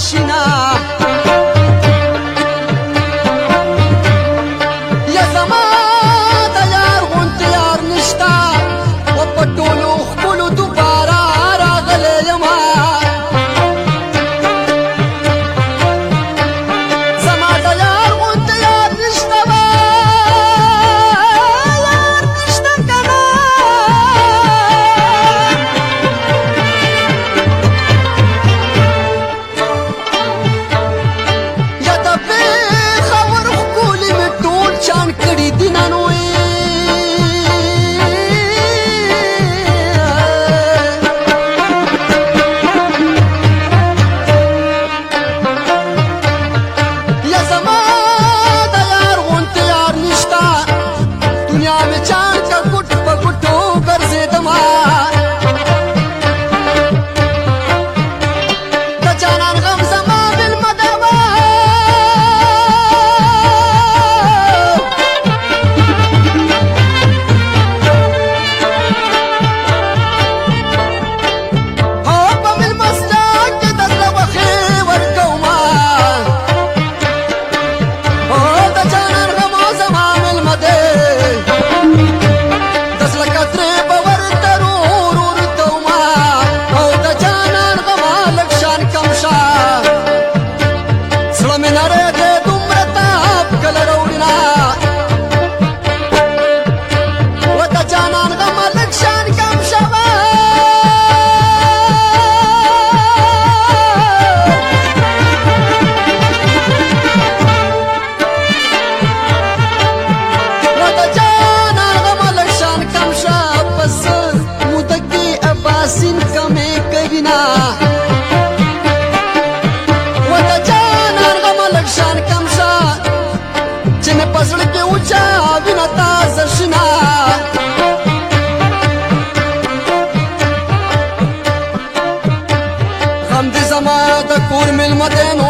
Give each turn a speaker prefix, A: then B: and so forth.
A: شینا یا زما د یار غونډ یار نشتا و په ټولو خپلو دوباره راغلی یما زما د یار غونډ یار نشته یار نشته کنه یا د پېښور ښکلي مې ټول چان کړي دي نن یا زما د یار غونډ یار نشته دنیا مې چان که ګوټ په ګوټو ګرځېدمه د جانان غم زما مېلمه ده او په مېلمستا کې د زړه وخې ورکومه او د جانان غم زما مېلمه دی د زړه کترې به ورته رور ورتومه او د جانان غمه لږ شان کم شه زړه مې نری دی دومره تاپ کله راوړينه و د جانان غمه لږ شان کم شوه و د جانان غمه لږ شان کم شه پس موده کې اباسین کمې کوي نه و د جانان غمه لږ شان کم شه چې مې په زړه کې اوچا وینه تازه شنه غم دې زما د کور مېلمه دی نو